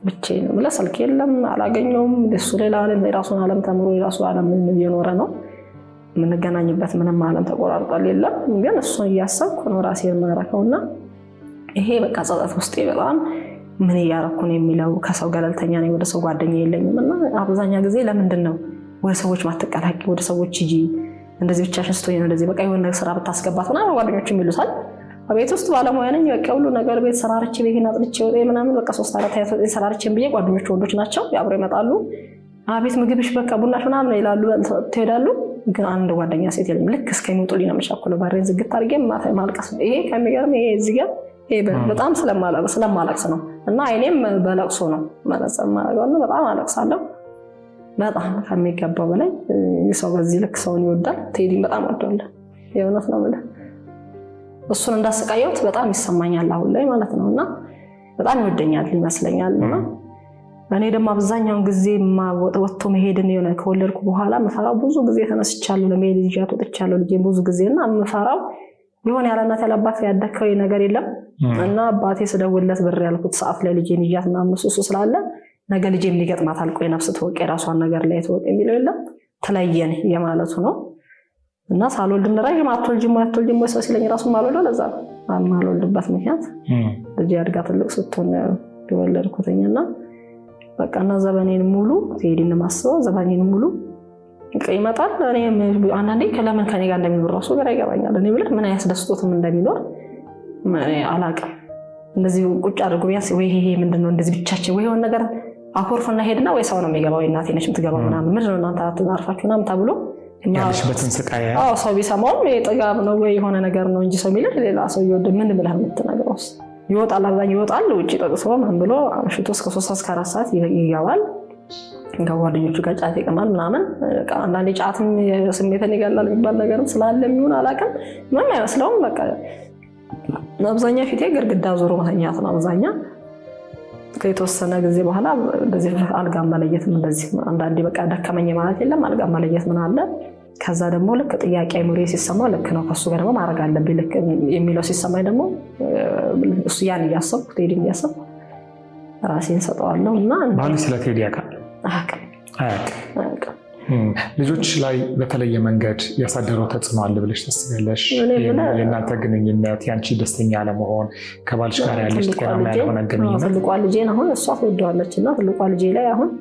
ብቻዬን ነው ስልክ የለም አላገኘውም። እሱ ሌላ ዓለም የራሱን ዓለም ተምሮ የራሱ ዓለም እየኖረ ነው። የምንገናኝበት ምንም ዓለም ተቆራርጧል የለም። ግን እሱን እያሰብኩ ነው ራሴን ማረከውና ይሄ በቃ ጸጸት ውስጤ በጣም ምን እያረኩ ነው የሚለው ከሰው ገለልተኛ ነኝ፣ ወደ ሰው ጓደኛ የለኝም። እና አብዛኛው ጊዜ ለምንድን ነው ወደ ሰዎች ማትቀላቂ ወደ ሰዎች ሂጂ እንደዚህ ብቻሽን ስትሆኚ ነው እንደዚህ በቃ የሆነ ስራ ብታስገባት ምናምን ጓደኞች የሚሉታል። ቤት ውስጥ ባለሙያ ነኝ በቃ ሁሉ ነገር ቤት ሰራርቼ ቤቴን አጥልቼ ወደ ምናምን በቃ 3-4 ሰራርቼን ብዬ ጓደኞች ወንዶች ናቸው አብረው ይመጣሉ። አቤት ምግብሽ በቃ ቡናሽ ምናምን ይላሉ ትሄዳሉ። ግን አንድ ጓደኛ ሴት የለኝም። ልክ እስከሚወጡልኝ ነው የምቻኩለው። ባሬን ዝግት አድርጌ ማልቀስ። ይሄ ከሚገርም ይሄ እዚህ ጋር በጣም ስለማለቅስ ነው። እና አይኔም በለቅሶ ነው መነጽር ማድረገው። በጣም አለቅሳለሁ በጣም ከሚገባው በላይ። ሰው በዚህ ልክ ሰውን ይወዳል። ቴዲን በጣም ወደዋለሁ የእውነት ነው ማለት እሱን እንዳሰቃየሁት በጣም ይሰማኛል አሁን ላይ ማለት ነው። እና በጣም ይወደኛል ይመስለኛል። እና እኔ ደግሞ አብዛኛውን ጊዜ ወጥቶ መሄድን የሆነ ከወለድኩ በኋላ መፈራው ብዙ ጊዜ ተነስቻለሁ ለመሄድ ይዣት ወጥቻለሁ ልጄ ብዙ ጊዜና መፈራው የሆነ ያለናት ያለባት ያደከው ነገር የለም። እና አባቴ ስደውልለት ብር ያልኩት ሰዓት ላይ ልጄን ይዣት እና መስሱ ስላለ ነገ ልጄም ሊገጥማታል ቆይ ነፍስ ተወቀ የራሷን ነገር ላይ ተወቀ የሚለው የለም ተለየን የማለቱ ነው። እና ሳልወልድ ረጅም አትወልጂም ወይ ሰው ሲለኝ ራሱ ማልወልደው ለዛ ማልወልድበት ምክንያት ልጄ አድጋ ትልቅ ስትሆን የወለድኩትኝና በቃ እና ዘመኔን ሙሉ ቴዲን ማስበው ዘመኔን ሙሉ ይመጣል። እኔ አንዳንዴ ከለምን ከኔ ጋር እንደሚኖር ራሱ ግራ ይገባኛል። እኔ ብለህ ምን ያስደስቶትም እንደሚኖር አላውቅም። እንደዚህ ቁጭ አድርጎ ቢያንስ ወይ ይሄ ምንድነው እንደዚህ ብቻችን ወይ የሆነ ነገር አኮርፈና ሄድና ወይ ሰው ነው የሚገባው እናቴ ነች የምትገባው ምናምን ምንድነው እናንተ አትናርፋችሁ ምናምን ተብሎ ያለሽበትን ስቃይ ሰው ቢሰማውም የጥጋብ ነው ወይ የሆነ ነገር ነው እንጂ ሰው የሚልህ ሌላ ሰው ይወድ ምን ብለህ የምትነግረውስ ይወጣል። አብዛኛው ይወጣል ውጪ ጠጥቶ ምን ብሎ አምሽቶ እስከ 3-4 ሰዓት ይገባል። ከጓደኞቹ ጋር ጫት ይቀማል ምናምን። አንዳንዴ ጫትም ስሜትን ይገላል የሚባል ነገርም ስላለ የሚሆን አላውቅም። ምንም አይመስለውም። በቃ አብዛኛው ፊቴ ግርግዳ ዞሮ መተኛት ነው። አብዛኛው ከተወሰነ ጊዜ በኋላ እንደዚህ አልጋ መለየት እንደዚህ አንዳንዴ በቃ ደከመኝ ማለት የለም አልጋ መለየት ምን አለ። ከዛ ደግሞ ልክ ጥያቄ አይሙሬ ሲሰማው ልክ ነው ከሱ ጋር ደግሞ ማድረግ አለብኝ ልክ የሚለው ሲሰማኝ ደግሞ እሱ ያን እያሰብኩ ቴዲ እያሰብኩ ራሴን ሰጠዋለሁ። እና ባል ስለ ቴዲ ያውቃል አያውቅም። ልጆች ላይ በተለየ መንገድ ያሳደረው ተጽዕኖ አለ ብለሽ ታስቢያለሽ? የእናንተ ግንኙነት ያንቺ ደስተኛ አለመሆን ከባልሽ ጋር ያለሽ ጤናማ ያልሆነ ግንኙነት ትልቋ ልጄን አሁን እሷ ትወደዋለች እና ትልቋ ልጄ ላይ አሁን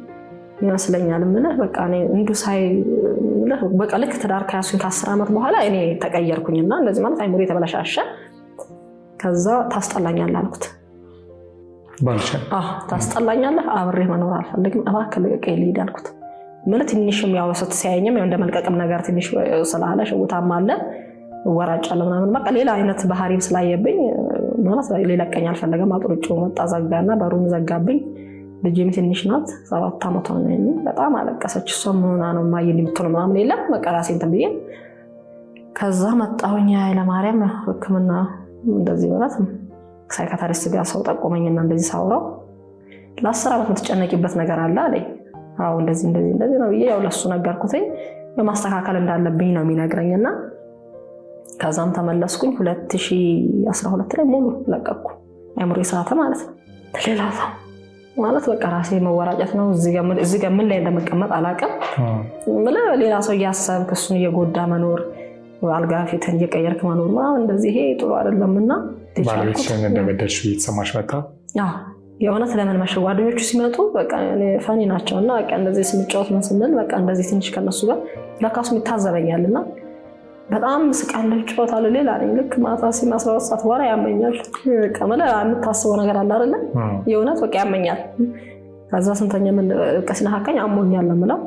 ይመስለኛል ምልህ በቃ እኔ እንዱ ሳይ ምልህ በቃ ልክ ትዳር ከያዝኩኝ ከ10 ዓመት በኋላ እኔ ተቀየርኩኝና እንደዚህ ማለት አይሙሬ ተበላሻሸ። ከዛ ታስጠላኛለህ አልኩት ባልሽ ታስጠላኛለህ አብሬ መኖር አልፈልግም እባክህ ልቀቀኝ ልሂድ አልኩት። ማለት ትንሽም ያው ሲያየኝም ያው እንደመልቀቅም ነገር ትንሽ ስላለ ሽውታም አለ ወራጫለሁ ምናምን በቃ ሌላ አይነት ባህሪም ስላየብኝ ማለት ሊለቀኝ አልፈለገም። አጥሩጭው መጣ ዘጋና በሩን ዘጋብኝ። ልጄም ትንሽ ናት 7 ዓመቷ ነው። በጣም አለቀሰች። እሷም ሆና ነው ማየል የምትሆነ ምናምን የለም በቃ ራሴን ተብዬ ከዛ መጣሁኝ ኃይለማርያም ሕክምና እንደዚህ ማለት ሳይካትሪስት ጋር ሰው ጠቆመኝና እንደዚህ ሳውራው ለ10 ዓመት የምትጨነቂበት ነገር አለ አለኝ። አው እንደዚህ ነው ብዬ ያው ለሱ ነገርኩትኝ የማስተካከል እንዳለብኝ ነው የሚነግረኝና ከዛም ተመለስኩኝ 2012 ላይ ሙሉ ለቀቅኩ። አይሙሬ ሰዓተ ማለት ነው ሌላ ሰው ማለት በቃ ራሴ መወራጨት ነው። እዚህ ጋር ምን ላይ እንደምቀመጥ አላውቅም። ሌላ ሰው እያሰብክ እሱን እየጎዳ መኖር አልጋ ፊትን እየቀየርክ መኖር ማለት እንደዚህ ይሄ ጥሩ አይደለምና ባለቤትሽን እንደበደልሽ የተሰማሽ መጣ? አዎ የእውነት ለምን መሸ ጓደኞቹ ሲመጡ በቃ ፈኒ ናቸውና በቃ እንደዚህ ስንጫወት ምን ስንል በቃ እንደዚህ ትንሽ ከነሱ ጋር ለካሱ ይታዘበኛልና በጣም ስቃለሁ ጫወታለሁ። ሌላ ነኝ ልክ ማታ 12 ሰዓት በኋላ ያመኛል። በቃ ማለት የምታስበው ነገር አለ አይደለ? የእውነት በቃ ያመኛል። ከዛ ስንተኛ ምን ቀስናካኝ አሞኛል ለምለው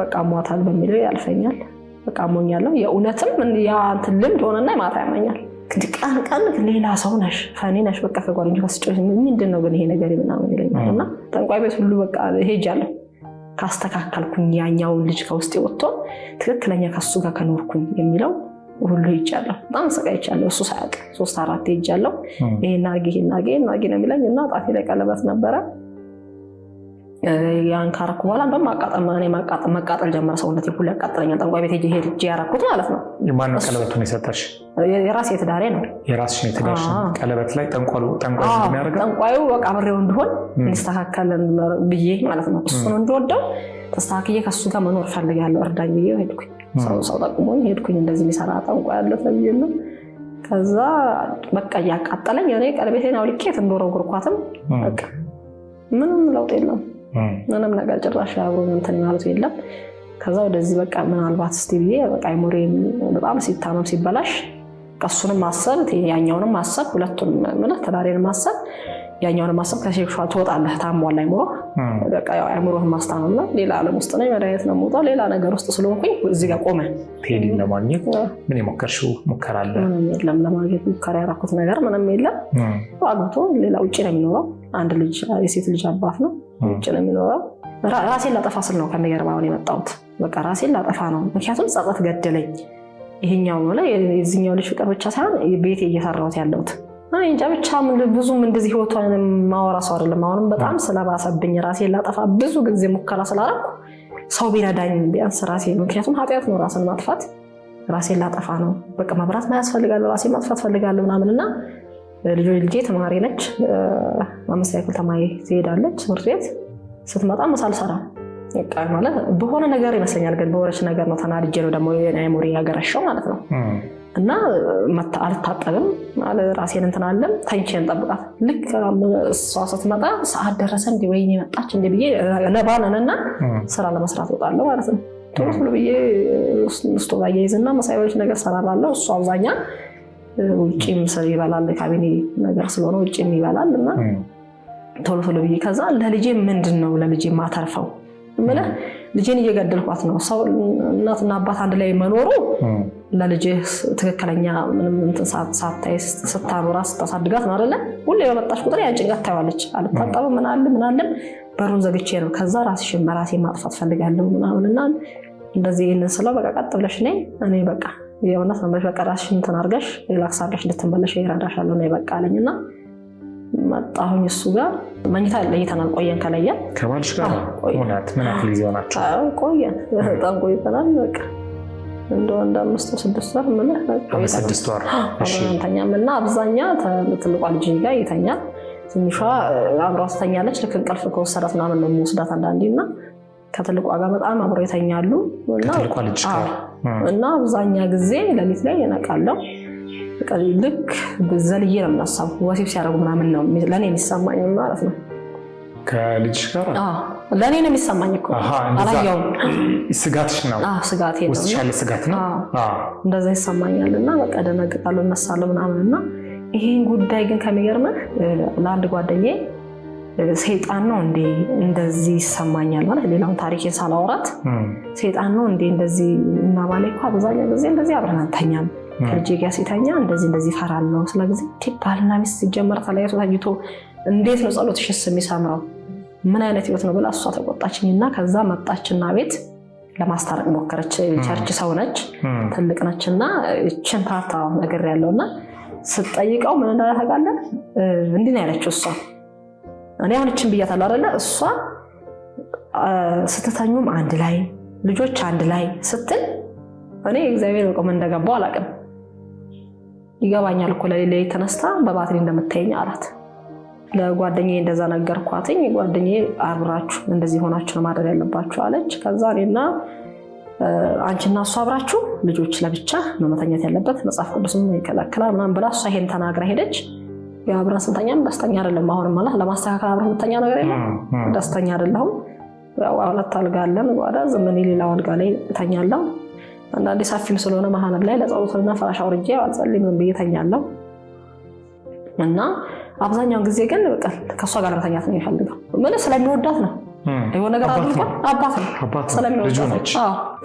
በቃ አሟታል በሚለው ያልፈኛል። በቃ አሞኛል የእውነትም ያ እንትን ልምድ ሆነና ማታ ያመኛል። ቀን ሌላ ሰው ነሽ ፈኒ ነሽ በቃ ከጓደኞች ጋር ስጨርስ ምንድነው ግን ይሄ ነገር ምናምን ይለኛልና ጠንቋይ ቤት ሁሉ በቃ ሄጃለሁ። ካስተካከልኩኝ ያኛው ልጅ ከውስጥ ወጥቶ ትክክለኛ ከሱ ጋር ከኖርኩኝ የሚለው ሁሉ ይቻላል በጣም ሰቃይቻለሁ እሱ ሳያውቅ 3-4 ይጃለሁ ይሄን አርጊ ነው የሚለኝ እና ጣቴ ላይ ቀለበት ነበረ ያን ካረኩ በኋላ እንደውም ማቃጠል ጀመረ ሰውነቴ ሁሉ ያቃጠለኛል ጠንቋይ ቤት ሄጄ ያረኩት ማለት ነው ማን ቀለበቱን የሰጠሽ የራሴ ትዳሬ ነው የራስሽ ትዳርሽ ቀለበት ላይ ጠንቋዩ እንደሚያደርገው ጠንቋዩ በቃ አብሬው እንዲሆን እንዲስተካከል ብዬ ማለት ነው እሱን እንደወደው ተስተካክዬ ከሱ ጋር መኖር ፈልጋለሁ እርዳኝ ብዬ ሄድኩኝ ሰው ጠቁሞኝ ሄድኩኝ እንደዚህ ሊሰራ ጠንቋይ ያለ ተብዬ ነው ከዛ በቃ ያቃጠለኝ እኔ ቀለበቴን አውልቄት እንደወረወርኳትም በቃ ምንም ለውጥ የለም ምንም ነገር ጭራሽ አብሮ እንትን ማለት የለም ከዛ ወደዚህ በቃ ምናልባት እስቲ ብዬ በቃ አይሞሬን በጣም ሲታመም ሲበላሽ ቀሱንም ማሰብ ያኛውንም ማሰብ ሁለቱንም ማለት ተዳሪን ማሰብ ያኛውንም ማሰብ ከሴክሹዋል ተወጣለህ ታሟል አይሞሮ በቃ ያው አይሞሮህን ማስታመም ነው ሌላ ዓለም ውስጥ ነው መድኃኒት ነው የምወጣው ሌላ ነገር ውስጥ ስለሆንኩኝ እዚህ ጋር ቆመ ፔኒ ለማግኘት ምን የሞከርሽው ሙከራ አለ የለም ለማግኘት ሙከራ ያደረኩት ነገር ምንም የለም አግብቶ ሌላ ውጪ ነው የሚኖረው አንድ ልጅ የሴት ልጅ አባት ነው ውጪ ነው የሚኖረው ራሴን ላጠፋ ስል ነው ከነገርባው ነው የመጣሁት በቃ ራሴን ላጠፋ ነው ምክንያቱም ጸጸት ገደለኝ ይሄኛው ነው የዚህኛው ልጅ ፍቅር ብቻ ሳይሆን ቤቴ እየሰራሁት ያለሁት አይ እንጃ ብቻ ብዙም እንደዚህ ህይወቷን ማወራው አይደለም አሁንም በጣም ስለባሰብኝ ራሴን ላጠፋ ብዙ ጊዜ ሙከራ ስላደረኩ ሰው ቢረዳኝ ቢያንስ ራሴ ምክንያቱም ኃጢአት ነው ራስን ማጥፋት ራሴን ላጠፋ ነው በቃ መብራት ማያስፈልጋለሁ ራሴን ማጥፋት ፈልጋለሁ ምናምንና ልጄ ተማሪ ነች 5 ያክል ተማሪ ትሄዳለች ትምህርት ቤት ስትመጣ መሳልሰራ በቃ ማለት በሆነ ነገር ይመስለኛል ግን በወረች ነገር ነው ተናድጄ ነው ደግሞ የአይሞሪ ያገረሸው ማለት ነው እና አልታጠብም ማለት ራሴን እንትን አለም ታንቺን ጠብቃት ልክ እሷ ስትመጣ ሰዓት ደረሰ እንዴ ወይኔ መጣች እንዴ ብዬ ለባነንና ስራ ለመስራት ወጣለሁ ማለት ነው ቶሎ ብዬ ስቶቫ ያይዝና መሳይዎች ነገር ሰራራለሁ እሷ አብዛኛ ውጪም ሰው ይበላል ካቢኔ ነገር ስለሆነ ውጪም ይበላልና ቶሎ ብዬ ከዛ ለልጄ ምንድነው ለልጄ ማተርፈው ማለት ልጄን እየገደልኳት ነው ሰው እናትና አባት አንድ ላይ መኖሩ ለልጄ ትክክለኛ ምንም እንትን ሳታይ ስታኖራ ስታሳድጋት ነው አይደለ ሁሌ በመጣች ቁጥር ያን ጭንቀት ታያለች አልታጣበም ምናምን በሩን ዘግቼ ነው ከዛ ራስሽን ራሴን ማጥፋት ፈልጋለሁ ምናምንና እንደዚህ ይሄንን ስለው በቃ ቀጥ ብለሽ ነኝ እኔ በቃ የሆነስ ነው በቃ ራስሽን እንትን አድርገሽ ሪላክስ አድርገሽ ልትመለሽ ይረዳሻለሁ ነው በቃ አለኝና መጣሁኝ እሱ ጋር መኝታ ለይተናል ቆየን ከለየ ከባልሽ ጋር ሆናት ምን አክል ጊዜ ሆናችሁ ቆየን በጣም ቆይተናል በቃ እንደው እንደ 5-6 ወር ምን በቃ 6 ወር እሺ እንተኛምና አብዛኛ ትልቋ ልጅ ጋር ይተኛል ትንሿ አብራው ተኛለች ልክ እንቅልፍ ከወሰዳት ምናምን ነው የሚወስዳት አንዳንዴና ከትልቋ ጋር በጣም አብረው ይተኛሉ እና አብዛኛ ጊዜ ለሊት ላይ ይነቃለው ልክ በዘልዬ ነው የምናሳው ወሲብ ሲያደርጉ ምናምን ነው ለኔ የሚሰማኝ ማለት ነው ከልጅ ጋር ለኔ ነው የሚሰማኝ እኮ አላየውም ስጋትሽ ነው ስጋቴ ነው ውስጥ ያለ ስጋት ነው እንደዛ ይሰማኛልና በቃ ደነግጣለሁ እነሳለሁ ምናምንና ይሄን ጉዳይ ግን ከሚገርምህ ለአንድ ጓደኛዬ ሰይጣን ነው እንዴ እንደዚህ ይሰማኛል ማለት ሌላውን ታሪኬን ሳላወራት ሰይጣን ነው እንዴ እንደዚህ እና ባለ እኮ አብዛኛው ጊዜ እንደዚህ አብረን አንተኛም ከልጄ ጋር ሲተኛ እንደዚህ ፈራለሁ ስለዚህ ባልና ሚስት ሲጀመር ተለያይቶ ታይቶ እንዴት ነው ጸሎትሽስ የሚሳምረው ምን አይነት ህይወት ነው ብላ እሷ ተቆጣችኝና ከዛ መጣችና ቤት ለማስታረቅ ሞከረች ቸርች ሰው ነች ትልቅ ነችና እቺን ፓርታው ነገር ያለውና ስትጠይቀው ምን እንዳታቃለ እንዴ ነው ያለችው እሷ እኔ አንቺን ብያታለሁ አይደለ እሷ ስትተኙም አንድ ላይ ልጆች አንድ ላይ ስትል እኔ እግዚአብሔር ወቀም እንደገባው አላቀም ይገባኛል እኮ ለሌላ ተነስታ በባትሪ እንደምታየኝ አላት ለጓደኛዬ እንደዛ ነገርኳትኝ ጓደኛዬ አብራችሁ እንደዚህ ሆናችሁ ማድረግ ያለባችሁ አለች ከዛ እኔና አንቺና እሷ አብራችሁ ልጆች ለብቻ ነው መተኛት ያለበት መጽሐፍ ቅዱስም ይከለክላል ምናምን ብላ እሷ ይሄን ተናግራ ሄደች ያብራ ስንተኛም ደስተኛ አይደለም አሁንም ማለት ለማስተካከል አብራ ምተኛ ነገር የለም ደስተኛ አይደለም ያው አላት አልጋለን ወዳ ዘመን ሌላው አልጋ ላይ ተኛለሁ አንዳንዴ ሳፊም ስለሆነ መሐመድ ላይ ለጸሎትና ፍራሽ አውርጄ አልጸልይም ብዬተኛለሁ እና አብዛኛው ጊዜ ግን በቃ ከሷ ጋር መተኛት ነው የሚፈልገው ማለት ስለሚወዳት ነው የሆነ ነገር አድርጎ አባት ነው ስለሚወዳት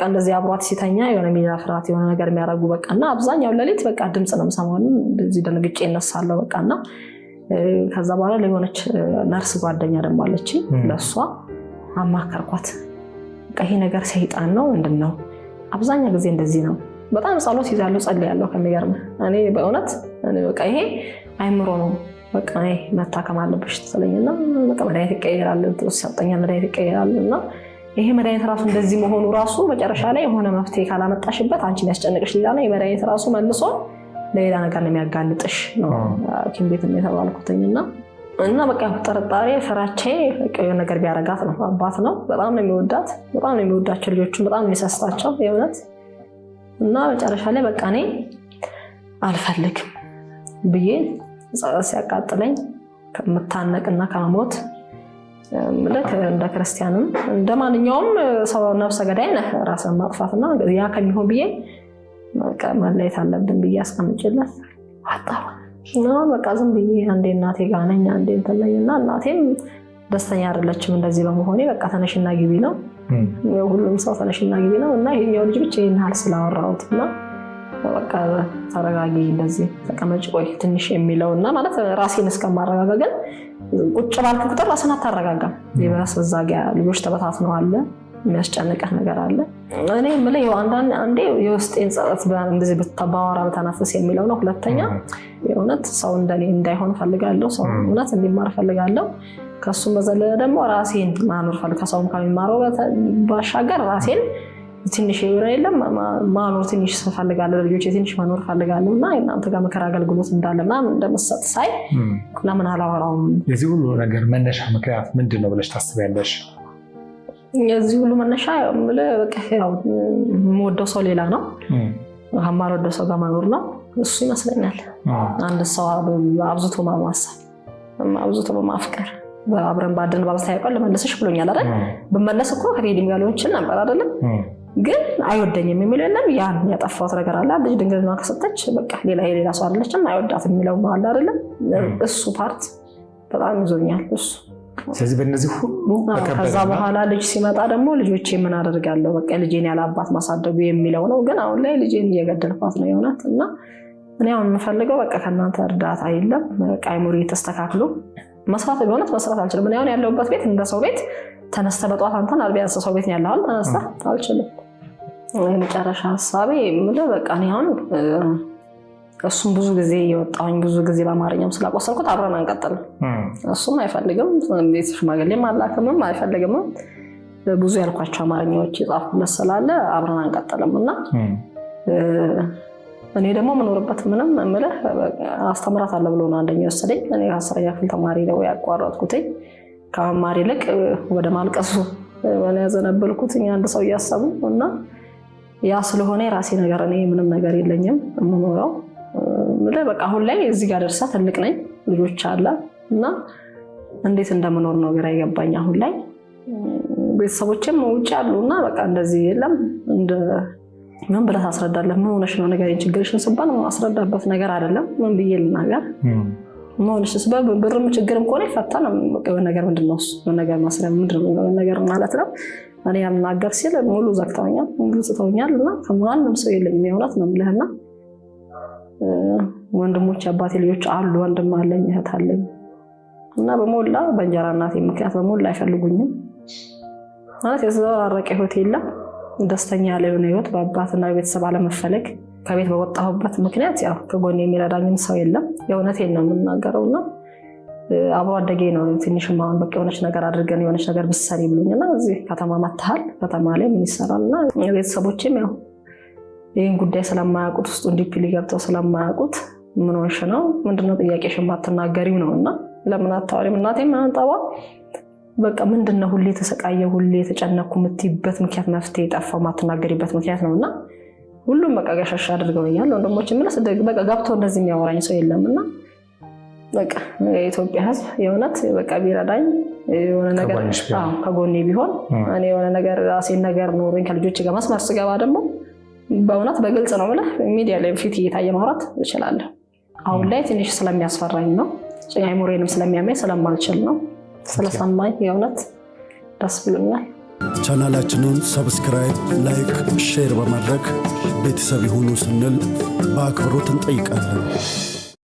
እንደዚህ አብሯት ሲተኛ የሆነ የሚያፍራት የሆነ ነገር የሚያረጉ በቃና አብዛኛው ለሊት በቃ ድምጽ ነው የምሰማው እንደዚህ ደንግጬ እነሳለሁ በቃና ከዛ በኋላ ለሆነች ነርስ ጓደኛ ደግሞ አለች ለሷ አማከርኳት በቃ ይሄ ነገር ሰይጣን ነው እንደነው አብዛኛው ጊዜ እንደዚህ ነው በጣም ጸሎት ይዛለሁ ጸልያለሁ ከሚገርም እኔ በእውነት እኔ በቃ ይሄ አይምሮ ነው በቃ ይሄ መታከም አለብሽ ትለኝና በቃ መድኃኒት ይቀየራል ተሰጠኛ መድኃኒት ይቀየራልና ይሄ መድኃኒት ራሱ እንደዚህ መሆኑ ራሱ መጨረሻ ላይ የሆነ መፍትሄ ካላመጣሽበት አንቺ የሚያስጨንቅሽ ሌላ ነው የመድኃኒት ራሱ መልሶ ለሌላ ነገር ነው የሚያጋልጥሽ ነው ሐኪም ቤት የተባልኩትኝና እና በቃ ተጠርጣሪ ፍራቼ የሆነ ነገር ቢያረጋት ነው አባት ነው በጣም ነው የሚወዳት በጣም ነው የሚወዳቸው ልጆቹን በጣም ነው የሚሰስታቸው የእውነት እና መጨረሻ ላይ በቃ እኔ አልፈልግም ብዬ ሲያቃጥለኝ ከምታነቅና ከመሞት ማለት እንደ ክርስቲያንም እንደማንኛውም ሰው ነፍሰ ገዳይ ነህ ራስን ማጥፋትና ያ ከሚሆን ብዬ በቃ መለየት አለብን ብዬ አስቀምጬለት አጣሁ እና በቃ ዝም ብዬ አንዴ እናቴ ጋር ነኝ አንዴ ተለየና እናቴም ደስተኛ አይደለችም እንደዚህ በመሆኔ በቃ ተነሽና ግቢ ነው ሁሉም ሰው ተነሽና ግቢ ነው እና ይሄኛው ልጅ ብቻ ይናል ስላወራውትና በቃ ተረጋጊ እንደዚህ ተቀመጭ ቆይ ትንሽ የሚለውና ማለት ራሴን እስከማረጋጋገል ቁጭ ባልኩ ቁጥር ራስን አታረጋጋም ይባስ እዛጋ ልጆች ተበታትነው አለ የሚያስጨንቀህ ነገር አለ እኔ ምለ አንዴ የውስጤን ጸጸት እንደዚህ በተባወራ በተናፈስ የሚለው ነው ሁለተኛ የእውነት ሰው እንደኔ እንዳይሆን ፈልጋለሁ ሰው እውነት እንዲማር ፈልጋለሁ ከሱ በዘለለ ደግሞ ራሴን ማኖር ፈልጋለሁ ከሰውም ከሚማረው ባሻገር ራሴን ትንሽ የለም ማኖር ትንሽ ፈልጋለሁ ልጆቼ ትንሽ ማኖር ፈልጋለሁና እናንተ ጋር መከራ አገልግሎት እንዳለና እንደምሰጥ ሳይ ለምን አላወራውም የዚህ ሁሉ ነገር መነሻ ምክንያት ምንድነው ብለሽ ታስቢያለሽ የዚህ ሁሉ መነሻ በቃ ያው የምወደው ሰው ሌላ ነው የማልወደው ሰው ጋር መኖር ነው እሱ ይመስለኛል አንድ ሰው አብዝቶ ማማሰብ አብዝቶ በማፍቀር አብረን ባድን ባልሳይቀር ለመለስሽ ብሎኛል አይደል በመለስ እኮ ከሬዲም ጋር ሊሆን ይችላል ነበር አይደል ግን አይወደኝም የሚለው የለም ያን ያጠፋው ነገር አለ ልጅ ድንግልና ከሰጠች በቃ ሌላ ሰው አይደለችም አይወዳትም የሚለው ማለት አይደለም እሱ ፓርት በጣም ይዞኛል እሱ ስለዚህ በእነዚህ ሁሉ ከዛ በኋላ ልጅ ሲመጣ ደግሞ ልጆቼ ምን አደርጋለሁ በቃ ልጄን ያለ አባት ማሳደጉ የሚለው ነው ግን አሁን ላይ ልጄን እየገደልኳት ነው የሆነት እና እኔ አሁን የምፈልገው በቃ ከእናንተ እርዳታ የለም በቃ አይሙሪ ተስተካክሎ መስራት ቢሆንስ መስራት አልችልም እኔ አሁን ያለሁበት ቤት እንደ ሰው ቤት ተነስተ በጧት አንተን አልቢያንስ ሰው ቤት ያለው ተነስተ አልችልም የመጨረሻ ሐሳቤ ምንድነው በቃ እኔ አሁን እሱም ብዙ ጊዜ የወጣኝ ብዙ ጊዜ በአማርኛም ስላቆሰልኩት አብረን አንቀጥልም እሱም አይፈልግም ቤት ሽማግሌም አላከምም አይፈልግም ብዙ ያልኳቸው አማርኛዎች ይጻፉለት ስላለ አብረን አንቀጥልምና እኔ ደግሞ መኖርበት ምንም እምልህ አስተምራት አለ ብሎ ነው አንደኛው ወሰደኝ እኔ 10ኛ ክፍል ተማሪ ነው ያቋረጥኩት ከመማር ይልቅ ወደ ማልቀሱ ወለ ያዘነበልኩት አንድ ሰው ያያሰቡ እና ያ ስለሆነ የራሴ ነገር እኔ ምንም ነገር የለኝም እምኖረው ምንድነው በቃ አሁን ላይ እዚህ ጋር ደርሳ ትልቅ ነኝ ልጆች አለ እና እንዴት እንደምኖር ነው ግራ ይገባኝ አሁን ላይ ቤተሰቦቼም ውጭ አሉና በቃ እንደዚህ የለም እንደ ምን ብለህ አስረዳለህ ምን ሆነሽ ነው ነገር ችግርሽን ስባል አስረዳበት ነገር አይደለም ምን ብዬ ልናገር ምን ሆነሽ ስባል ብርም ችግርም ኮኔ ፈታና በቃ ነገር ምንድነው እሱ ነገር ማስረም ምንድነው ነገር ማለት ነው እኔ ያምናገር ሲል ሙሉ ዘግተውኛል ሙሉ ጽተውኛልና ከማንም ሰው የለኝም የሆነት ነው ምለህና ወንድሞች አባቴ ልጆች አሉ ወንድም አለኝ እህት አለኝ እና በሞላ በእንጀራ እናቴ ምክንያት በሞላ አይፈልጉኝም ማለት የዘራረቀ ህይወት የለም ደስተኛ ያለውን ህይወት በአባትና በቤተሰብ አለመፈለግ ከቤት በወጣሁበት ምክንያት ያው ከጎኔ የሚረዳኝም ሰው የለም የእውነቴን ነው የምናገረውና አብሮ አደጌ ነው ትንሽ ማን በቃ የሆነች ነገር አድርገን የሆነች ነገር ብሰሪ ብሉኝና እዚህ ከተማ መጣል ከተማ ላይ ምን ይሰራልና ቤተሰቦቼም ያው ይሄን ጉዳይ ስለማያውቁት ውስጥ ዲፕሊ ገብተው ስለማያውቁት ምን ሆነሽ ነው ምንድነው ጥያቄሽን ማትናገሪው ነውና ለምን አታወሪም እናቴም አንጣዋ በቃ ምንድነው ሁሌ ተሰቃየ ሁሌ ተጨነኩ ምትይበት ምክንያት መፍትሄ ጠፋው ማትናገሪበት ምክንያት ነውና ሁሉም በቃ ገሸሽ አድርገውኛል ወንድሞች ምንስ በቃ ገብተው እንደዚህ የሚያወራኝ ሰው የለምና በቃ የኢትዮጵያ ህዝብ የሆነት በቃ ቢረዳኝ የሆነ ነገር ከጎኔ ቢሆን እኔ የሆነ ነገር ራሴን ነገር ኖርኝ ከልጆች ጋር መስመር ስገባ ደግሞ በእውነት በግልጽ ነው ማለት ሚዲያ ላይ ፊት እየታየ ማውራት እችላለሁ አሁን ላይ ትንሽ ስለሚያስፈራኝ ነው አይሞሬንም ስለሚያመኝ ስለማልችል ነው ስለሰማኝ የእውነት ደስ ብሎኛል ቻናላችንን ሰብስክራይብ ላይክ ሼር በማድረግ ቤተሰብ ይሁኑ ስንል በአክብሮት እንጠይቃለን